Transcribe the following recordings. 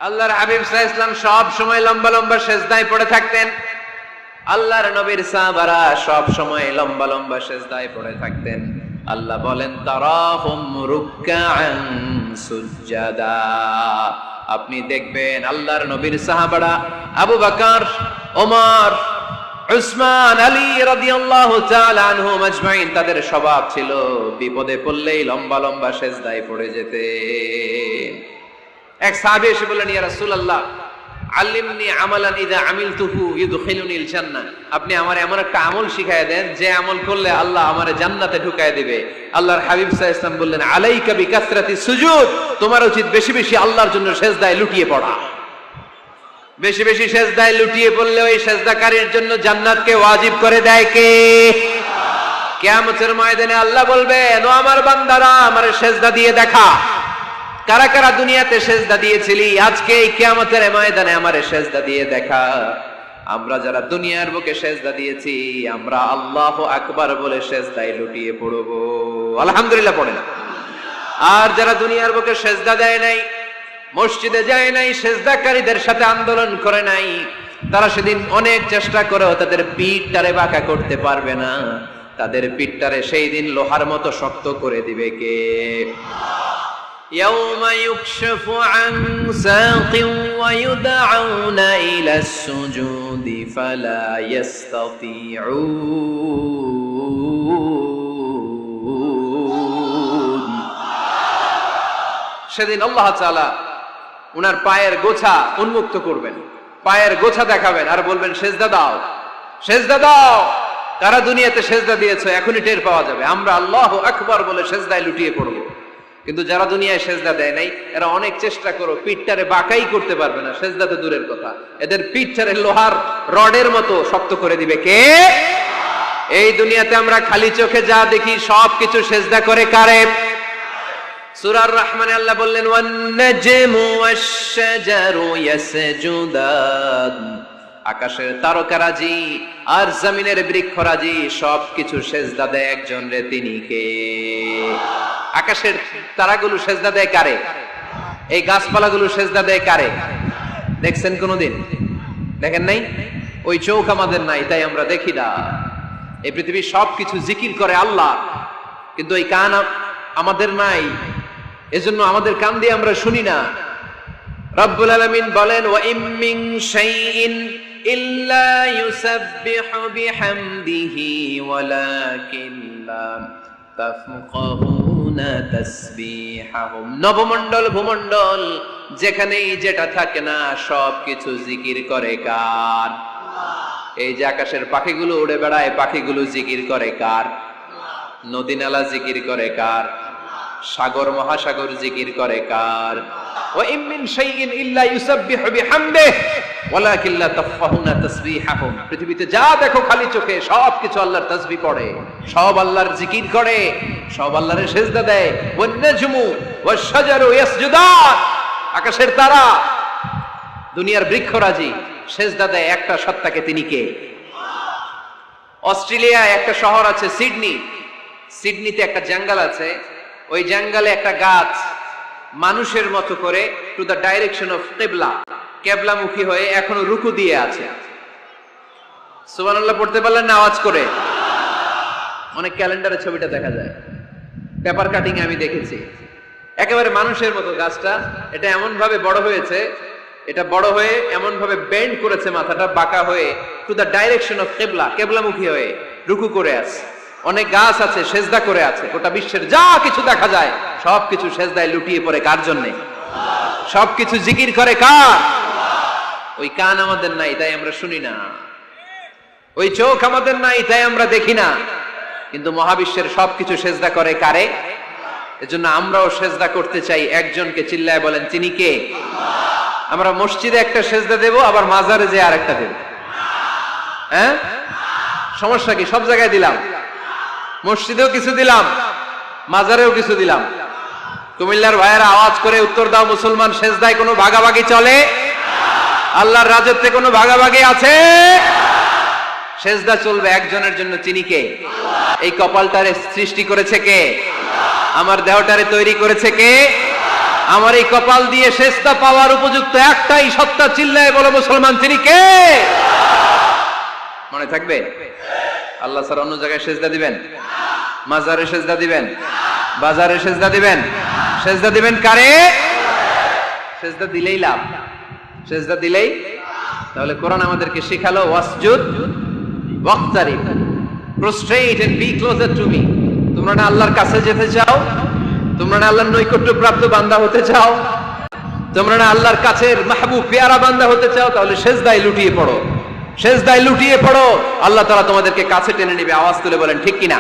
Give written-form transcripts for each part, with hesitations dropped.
আল্লাহর হাবিব সাল্লাল্লাহু আলাইহি ওয়াসাল্লাম সব সময় লম্বা লম্বা সিজদায় পড়ে থাকতেন। আল্লাহর নবীর সাহাবারা সব সময় লম্বা লম্বা সিজদায় পড়ে থাকতেন। আল্লাহ বলেন তারাহুম রুকআন সুজদা। আপনি দেখবেন আল্লাহর নবীর সাহাবারা আবু বকর, ওমর, উসমান, আলী রাদিয়াল্লাহু তাআলা আনহুম আজমাইন, তাদের স্বভাব ছিল বিপদে পড়লেই লম্বা লম্বা সিজদায় পড়ে যেতেন। এক সাহাবী এসে বললেন, ইয়া রাসূলুল্লাহ আল্লিমনি আমালান ইযা আমিলতুহু ইউদখিলুনিল জান্নাহ। আপনি আমার এমন একটা আমল শিখায় দেন যে আমল করলে আল্লাহ আমারে জান্নাতে ঢুকায় দিবে। আল্লাহর হাবিব সাল্লাল্লাহু আলাইহি ওয়াসাল্লাম বললেন, আলাইকা বিকাসরাতিস সুজুদ। তোমার উচিত বেশি বেশি আল্লাহর জন্য সিজদায় লুটিয়ে পড়া। বেশি বেশি সিজদায় লুটিয়ে পড়লে ওই সিজদাকারীর জন্য জান্নাতকে ওয়াজিব করে দেয় কে? কিয়ামতের ময়দানে আল্লাহ বলবেন, ও আমার বান্দারা আমারে সিজদা দিয়ে দেখা। কারা কারা দুনিয়াতে সিজদা দিয়েছিলি, আজকে এই কিয়ামতের ময়দানে আমারে সিজদা দিয়ে দেখা। আমরা যারা দুনিয়ার বুকে সিজদা দিয়েছি, আমরা আল্লাহু আকবার বলে সিজদায় লুটিয়ে পড়ব। আলহামদুলিল্লাহ পড়ে না। আর যারা দুনিয়ার বুকে সিজদা দেয় নাই, মসজিদে যায় নাই, সিজদাকারীদের সাথে আন্দোলন করে নাই, তারা সেদিন অনেক চেষ্টা করেও তাদের পিঠটারে বাঁকা করতে পারবে না। তাদের পিঠটারে সেই দিন লোহার মতো শক্ত করে দিবে কে? يوم يكشف عن ساق ويدعون إلى السجود فلا يستطيعون। সেদিন আল্লাহ তাআলা উনার পায়ের গোছা উন্মুক্ত করবেন, পায়ের গোছা দেখাবেন আর বলবেন, সিজদা দাও, সিজদা দাও। কারা দুনিয়াতে সিজদা দিয়েছো এখনই টের পাওয়া যাবে। আমরা আল্লাহু আকবার বলে সিজদায় লুটিয়ে পড়ব। কিন্তু যারা দুনিয়ায় সিজদা দেয় নাই, এরা অনেক চেষ্টা করো পিঠটারে বাঁকাই করতে পারবে না। সিজদা তো দূরের কথা, এদের পিঠটারে লোহার রডের মতো শক্ত করে দিবে কে? এই দুনিয়াতে আমরা খালি চোখে যা দেখি সবকিছু সিজদা করে কারে? সূরা আর-রহমানে আল্লাহ বললেন, ওয়ান নাজমু ওয়াশ-শাজারু ইয়াসজুদান। আকাশের তারকারাজি আর জমিনের বৃক্ষরাজি সবকিছু সিজদা দেয় একজন রে, তিনি কে? আকাশের তারাগুলো সিজদা দেয় কারে? এই গাছপালাগুলো সিজদা দেয় কারে? দেখছেন কোনদিন? দেখেন নাই? ওই চোখ আমাদের নাই, তাই আমরা দেখি না। এই পৃথিবীর সবকিছু জিকির করে আল্লাহ, কিন্তু এই কান আমাদের নাই, এজন্য আমাদের কান দিয়ে আমরা শুনি না। রব্বুল আলামিন বলেন, ওয়া ইম মিন শাইইন ইল্লা ইউসাব্বিহু বিহামদিহি ওয়ালাকিন লা তাফকাহুনা তাসবিহাহুম। নবমণ্ডল ভূমণ্ডল যেখানেই যেটা থাকে না সবকিছু জিকির করে কার? এই যে আকাশের পাখিগুলো উড়ে বেড়ায়, পাখিগুলো জিকির করে কার? নদী নালা জিকির করে কার? সাগর মহাসাগর জিকির করে কার? ওয়া ইম মিন শাইইন ইল্লা ইউসাব্বিহু বিহামদিহি ওয়ালাকিন লা তাফকাহুনা তাসবিহাহুম। পৃথিবীতে যা দেখো খালি চোখে সবকিছু আল্লাহর তাসবিহ পড়ে, সব আল্লাহর জিকির করে, সব আল্লাহর সিজদা দেয়। ওয়ান নাজমু ওয়াশ-শাজারু ইয়াসজুদান। আকাশের তারা, দুনিয়ার বৃক্ষরাজি সিজদা দেয় একটা সত্তাকে, তিনি কে? অস্ট্রেলিয়ায় একটা শহর আছে সিডনি। সিডনিতে একটা জঙ্গল আছে, ওই জঙ্গলে একটা গাছ মানুষের মতো করে টু দ্য ডাইরেকশন অফ কিবলা, কিবলামুখী হয়ে এখনো রুকু দিয়ে আছে। সুবহানাল্লাহ পড়তে পারলেন না আওয়াজ করে? অনেক ক্যালেন্ডারে ছবিটা দেখা যায়, পেপার কাটিং আমি দেখেছি। একেবারে মানুষের মতো গাছটা, এটা এমন ভাবে বড় হয়েছে, এটা বড় হয়ে এমন ভাবে বেন্ড করেছে, মাথাটা বাঁকা হয়ে টু দ্য ডাইরেকশন অফ কিবলা, কিবলামুখী হয়ে রুকু করে আছে। অনেক গাছ আছে সিজদা করে আছে। গোটা বিশ্বের যা কিছু দেখা যায় সবকিছু সিজদায় লুটিয়ে পড়ে কার জন্য? সবকিছু জিকির করে কার? ওই কান আমাদের নাই, তাই আমরা শুনি না। ওই চোখ আমাদের নাই, তাই আমরা দেখি না। কিন্তু মহাবিশ্বের সবকিছু সিজদা করে কারে? এজন্য আমরাও সিজদা করতে চাই একজনকে। চিল্লায় বলেন, তিনি কে? আমরা মসজিদে একটা সিজদা দেব, আবার মাজারে যে আরেকটা দেব। হ্যাঁ, সমস্যা কি? সব জায়গায় দিলাম, মসজিদেও কিছু দিলাম, মাজারেও কিছু দিলাম। কুমিল্লার ভাইয়েরা আওয়াজ করে উত্তর দাও, মুসলমান সিজদায় কোনো ভাগাভাগি চলে? আল্লাহর রাজত্বে কোনো ভাগাভাগি আছে? সিজদা চলবে একজনের জন্য, তিনি কে? এই কপালটারে সৃষ্টি করেছে কে? আমার দেহটারে তৈরি করেছে কে? আমার এই কপাল দিয়ে সেজদা পাওয়ার উপযুক্ত একটাই সত্তা, চিল্লায় বলো মুসলমান, তিনি কে? মনে থাকবে? আল্লাহ ছাড়া অন্য জায়গায় সেজদা দিবেন? মাজারে সেজদা দিবেন? বাজারে সেজদা দিবেন? সেজদা দিবেন কারে? সেজদা দিলেই লাভ, সেজদা দিলেই। তাহলে কোরআন আমাদেরকে শিখালো ওয়াসজুদ ওয়াক্তারিব, prostrate and be closer to me. তোমরা না আল্লাহর কাছে যেতে চাও? তোমরা না আল্লাহর নৈকট্য প্রাপ্ত বান্দা হতে চাও? তোমরা না আল্লাহর কাছের মাহবুব পেয়ারা বান্দা হতে চাও? তাহলে সেজদায় লুটিয়ে পড়ো, সেজদায় লুটিয়ে পড়ো, আল্লাহ তাআলা তোমাদেরকে কাছে টেনে নেবে। আওয়াজ তুলে বলেন ঠিক কিনা?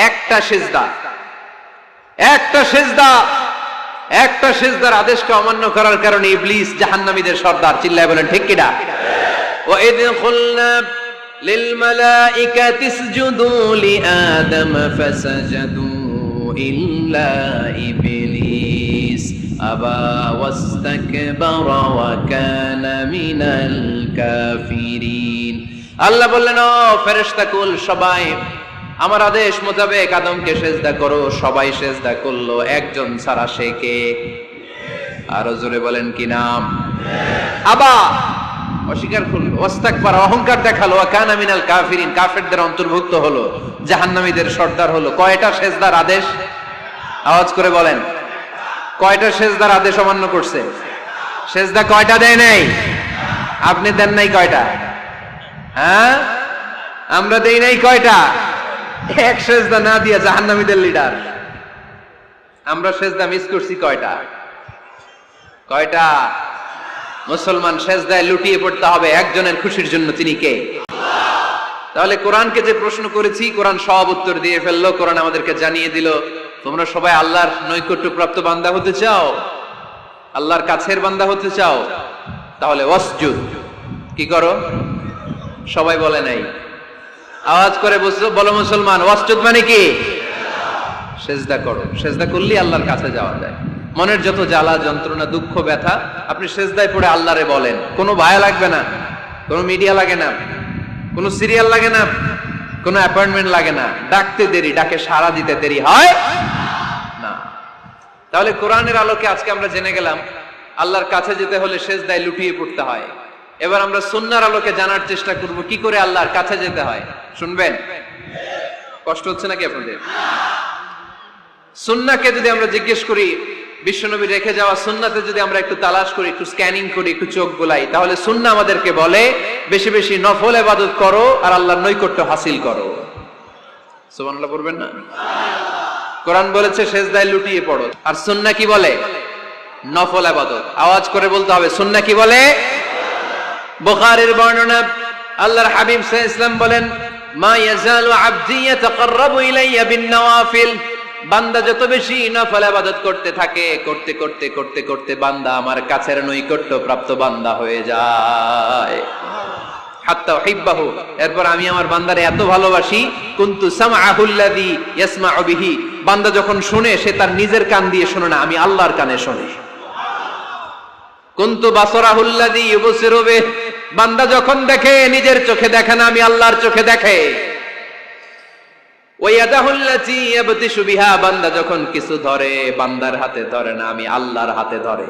একটা সেজদা, একটা সেজদা, একটা সেজদার আদেশকে অমান্য করার কারণে ইবলিস জাহান্নামীদের সর্দার, চিল্লায় বলেন ঠিক কিনা? ওয়া ইয কুলনা লিল মালাইকাতি ইসজুদু লিআদম ফাসাজাদু ইল্লা ইবলিস আবা ওয়াস্তাকবারা ওয়া কানা মিনাল কাফিরিন। আল্লাহ বললেন, ও ফেরেশতাকুল সবাই আমার আদেশ মোতাবেক আদমকে সেজদা করো। সবাই সেজদা করলো, একজন ছাড়া, সে কে? আরো জোরে বলেন কি নাম? আবা, অস্বীকার করলো, ওয়াস্তাকবারা, অহংকার দেখালো, ওয়া কানা মিনাল কাফিরিন, কাফেরদের অন্তর্ভুক্ত হলো, জাহান্নামীদের সর্দার হলো। কয়টা সেজদার আদেশ? আওয়াজ করে বলেন, কয়টা সেজদার আদেশ অমান্য করছে? সেজদা কয়টা দেয় নাই? আপনি দেন নাই কয়টা? হ্যাঁ, আমরা দেই নাই কয়টা? এক সেজদা না দিয়া জাহান্নামীদের লিডার। আমরা সেজদা মিস করছি কয়টা? কয়টা? মুসলমান, সেজদায় লুটিয়ে পড়তে হবে একজনের খুশির জন্য, তিনি কে? তাহলে কোরআনকে যে প্রশ্ন করেছি, কোরআন সব উত্তর দিয়ে ফেললো। কোরআন আমাদেরকে জানিয়ে দিল, তোমরা সবাই আল্লাহর নৈকট্য প্রাপ্ত বান্দা হতে চাও, আল্লাহর কাছের বান্দা হতে চাও, তাহলে ওয়াসজুদ, কি করো? সবাই বলে নাই, আওয়াজ করে বলো মুসলমান, ওয়াসজুদ মানে কি? সেজদা করো। সেজদা করলেই আল্লাহর কাছে যাওয়া যায়। মনের যত জ্বালা যন্ত্রণা দুঃখ ব্যথা আপনি সেজদায় পড়ে আল্লাহরে বলেন। কোনো ভায়া লাগবে না, কোনো মিডিয়া লাগে না, কোনো সিরিয়াল লাগে না, কোনো অ্যাপয়েন্টমেন্ট লাগে না। ডাকতে দেরি, ডাকে সাড়া দিতে দেরি হয় না। তাহলে কোরআনের আলোকে আজকে আমরা জেনে গেলাম আল্লাহর কাছে যেতে হলে সেজদায় লুটিয়ে পড়তে হয়। এবার আমরা সুন্নাহর আলোকে জানার চেষ্টা করব কি করে আল্লাহর কাছে যেতে হয়। শুনবেন? কষ্ট হচ্ছে নাকি আপনাদের? সুন্নাহকে যদি আমরা জিজ্ঞেস করি, বিশ্বনবী রেখে যাওয়া সুন্নাতে যদি আমরা একটু তালাশ করি, একটু স্ক্যানিং করি, একটু চোখ গোলাই, তাহলে সুন্নাহ আমাদেরকে বলে বেশি বেশি নফল ইবাদত করো আর আল্লাহর নৈকট্য হাসিল করো। সুবহানাল্লাহ পড়বেন না? কোরআন বলেছে সেজদায় লুটিয়ে পড়ো, আর সুন্নাহ কি বলে? নফল ইবাদত। আওয়াজ করে বলতে হবে, সুন্নাহ কি বলে? বুখারীর বর্ণনা, আল্লাহর হাবিব সাল্লাল্লাহু আলাইহি ওয়াসাল্লাম বলেন, মা ইয়াজালু আবদি ইয়াতাকাররাবু ইলাইয়া বিন নওয়াফিল, বান্দা যত বেশি নফল ইবাদত করতে থাকে, করতে করতে করতে করতে বান্দা আমার কাছের নৈকট্য প্রাপ্ত বান্দা হয়ে যায়। হাত্তা উহিব্বাহু, এরপর আমি আমার বান্দারে এত ভালোবাসি, কুনতু সামআহুল্লাযী ইয়াসমাউ বিহি, বান্দা যখন শুনে সে তার নিজের কান দিয়ে শুনে না, আমি আল্লাহর কানে শুনি। কুনতু বাসরাহুল্লাযী ইউবসিরু বিহি, বান্দা যখন দেখে নিজের চোখে দেখে না, আমি আল্লাহর চোখে দেখে। ওয়ায়াদাহুল্লাতী ইয়াবতিশু বিহা, বান্দা যখন কিছু ধরে বান্দার হাতে ধরে না, আমি আল্লাহর হাতে ধরে।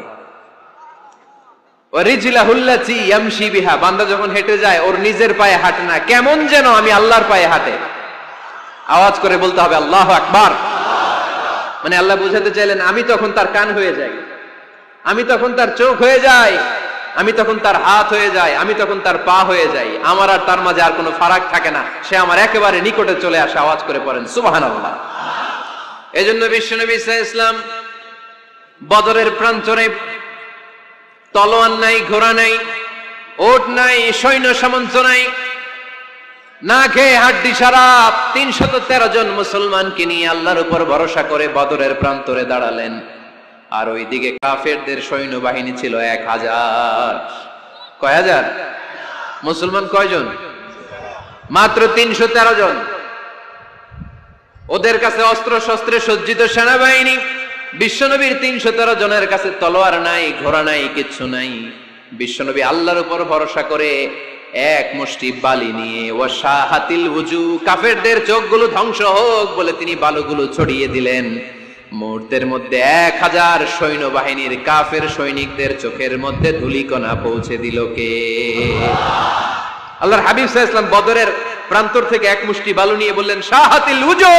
ওয়ারিজলাহুল্লাতী ইয়ামশি বিহা, বান্দা যখন হেঁটে যায় ওর নিজের পায়ে হাঁটে না, কেমন যেন আমি আল্লাহর পায়ে হাঁটে। আওয়াজ করে বলতে হবে আল্লাহু আকবার। মানে আল্লাহ বুঝাতে চাইলেন আমি তখন তার কান হয়ে যাই, আমি তখন তার চোখ হয়ে যাই, আমি তখন তার হাত হয়ে যাই, আমি তখন তার পা হয়ে যাই। আমার আর তার মাঝে আর কোনো ফারাক থাকে না, সে আমার একেবারে নিকটে চলে আসে। আওয়াজ করে পড়েন সুবহানাল্লাহ। এজন্য বিশ্বনবী সাল্লাল্লাহু আলাইহি ওয়াসাল্লাম বদরের প্রান্তরে তলোয়ার নাই, ঘোড়া নাই, ওট নাই, সৈন্য সামন্ত নাই, না খেয়ে হাড্ডি সারা 313 জন মুসলমানকে নিয়ে আল্লাহর উপর ভরসা করে বদরের প্রান্তরে দাঁড়ালেন। আর ওইদিকে কাফেরদের সৈন্যবাহিনী ছিল 1000। কয় হাজার? মুসলমান কয়জন? মাত্র 313 জন। ওদের কাছে অস্ত্র শস্ত্রে সজ্জিত সেনাবাহিনী। বিশ্বনবীর 313 জনের কাছে তলোয়ার নাই, ঘোড়া নাই, কিচ্ছু নাই। বিশ্বনবী আল্লাহর উপর ভরসা করে এক মুষ্টি বালি নিয়ে, ওয়াশাহাতিল উজু, কাফেরদের চোখগুলো ধ্বংস হোক বলে তিনি বালুগুলো ছড়িয়ে দিলেন। মুহূর্তের মধ্যে 1000 সৈন্যবাহিনীর কাফের সৈনিকদের চোখের মধ্যে ধূলিকণা পৌঁছে দিল কে? আল্লাহর হাবিব সাল্লাল্লাহু আলাইহি ওয়াসাল্লাম বদরের প্রান্তর থেকে এক মুষ্টি বালু নিয়ে বললেন, শাহাতিল উজুহ,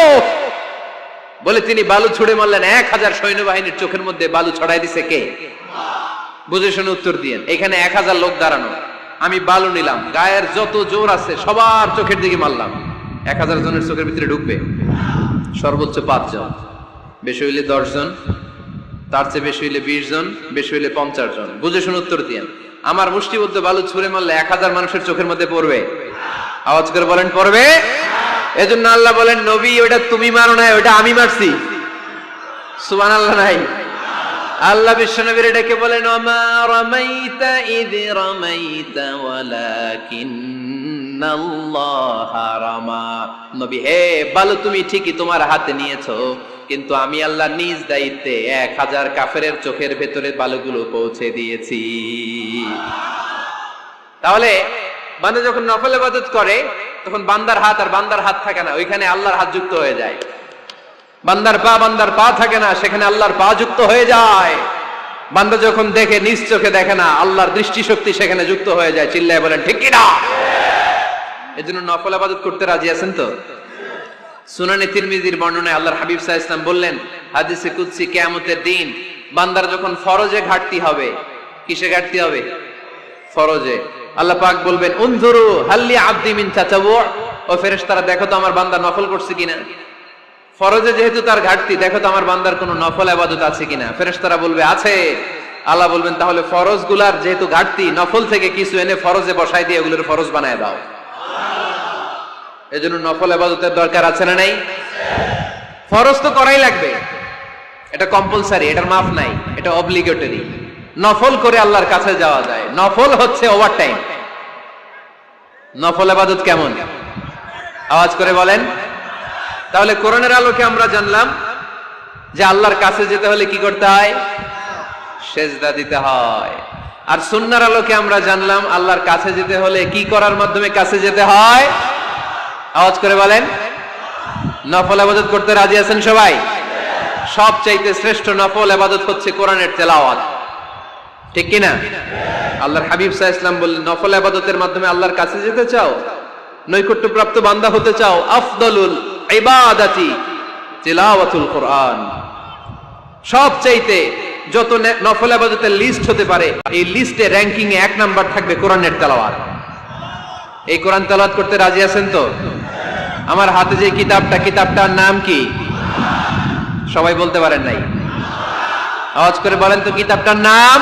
বলে তিনি বালু ছুড়ে মারলেন। 1000 সৈন্যবাহিনীর চোখের মধ্যে বালু ছড়াই দিছে কে? বুঝে শুনে উত্তর দিয়েন। এখানে 1000 লোক দাঁড়ানো, আমি বালু নিলাম, গায়ের যত জোর আছে সবার চোখের দিকে মারলাম। 1000 জনের চোখের ভিতরে ঢুকবে? সর্বোচ্চ 5 জন, বেশি হইলে 10 জন, তার চেয়ে বেশি হইলে 20 জন, বেশি হইলে 50 জন। বুঝে শুনে উত্তর দিয়েন। আমার মুষ্টিবদ্ধ বালু ছুঁড়ে মারলে 1000 মানুষের চোখের মধ্যে পড়বে? আওয়াজ করে বলেন পড়বে। এজন্য আল্লাহ বলেন, নবী ওটা তুমি মারো না, ওটা আমি মারছি। সুবহানাল্লাহ নাই? আল্লাহ বিশ্বনবীর ডেকে বলেন, ওমা রামাইতা ইয রামাইতা ওয়ালাকিন্নাল্লাহা রামা। নবী হে, বালু তুমি ঠিকই তোমার হাতে নিয়েছো, কিন্তু আমি আল্লাহ নিজ দায়িত্বে 1000 কাফেরের চোখের ভেতরে বালুগুলো পৌঁছে দিয়েছি। তাহলে বান্দা যখন নফল ইবাদত করে তখন বান্দার হাত আর বান্দার হাত থাকে না, ওইখানে আল্লাহর হাত যুক্ত হয়ে যায়। বান্দার পা থাকে না, সেখানে আল্লাহর পা যুক্ত হয়ে যায়। বান্দা যখন দেখে নিজ চোখে দেখে না, আল্লাহর দৃষ্টিশক্তি সেখানে যুক্ত হয়ে যায়। চিল্লায় বলেন ঠিক কি না? এজন্য নফল ইবাদত করতে রাজি আছেন তো? সুনানে তিরমিজির বর্ণনায় আল্লাহর হাবিব সাল্লাল্লাহু আলাইহি ওয়াসাল্লাম বললেন, হাদিসে কুদসি, কিয়ামতের দিন বান্দার যখন ফরজে ঘাটতি হবে, কিসে ঘাটতি হবে? ফরজে। আল্লাহ পাক বলবেন, উনজুরু হাল্লি আবদি মিন তাতাওয়ু, ও ফেরেশতারা দেখো তো আমার বান্দা নফল করছে কিনা। ফরজে যেহেতু তার ঘাটতি, দেখো তো আমার বান্দার কোনো নফল ইবাদত আছে কিনা। ফেরেশতারা বলবে আছে। আল্লাহ বলবেন, তাহলে ফরজ গুলার যেহেতু ঘাটতি, নফল থেকে কিছু এনে ফরজে বসাই দিয়ে ওগুলোর ফরজ বানায় দাও। এজন্য নফল ইবাদতের দরকার আছে না নাই? ফরজ তো করাই লাগবে, এটা কম্পালসারি, এটার মাফ নাই, এটা অব্লিগেটরি। নফল করে আল্লাহর কাছে যাওয়া যায়। নফল হচ্ছে ওভারটাইম। নফল ইবাদত কেমন? আওয়াজ করে বলেন। তাহলে কোরআনের আলোকে আমরা জানলাম যে আল্লাহর কাছে যেতে হলে কি করতে হয়? সেজদা দিতে হয়। আর সুন্নাহর আলোকে আমরা জানলাম আল্লাহর কাছে যেতে হলে কি করার মাধ্যমে কাছে যেতে হয়? আওয়াজ করে বলেন। নফল ইবাদত করতে রাজি আছেন সবাই? সবচাইতে শ্রেষ্ঠ নফল ইবাদত হচ্ছে কোরআনের তেলাওয়াত, ঠিক কি না? আল্লাহর হাবিব সাল্লাল্লাহু আলাইহি ওয়াসাল্লাম বললেন, নফল ইবাদতের মাধ্যমে আল্লাহর কাছে যেতে চাও, নৈকট্যপ্রাপ্ত বান্দা হতে চাও, আফদলুল ইবাদাতি তিলাওয়াতুল কোরআন। সবচাইতে যত নফল ইবাদতের লিস্ট হতে পারে, এই লিস্টে র‍্যাঙ্কিং এ 1 নাম্বার থাকবে কোরআনের তেলাওয়াত। এই কোরআন তেলাওয়াত করতে রাজি আছেন তো? আমার হাতে যে কিতাবটার নাম কি? সবাই বলতে পারেন নাই? আওয়াজ করে বলেন তো কিতাবটার নাম।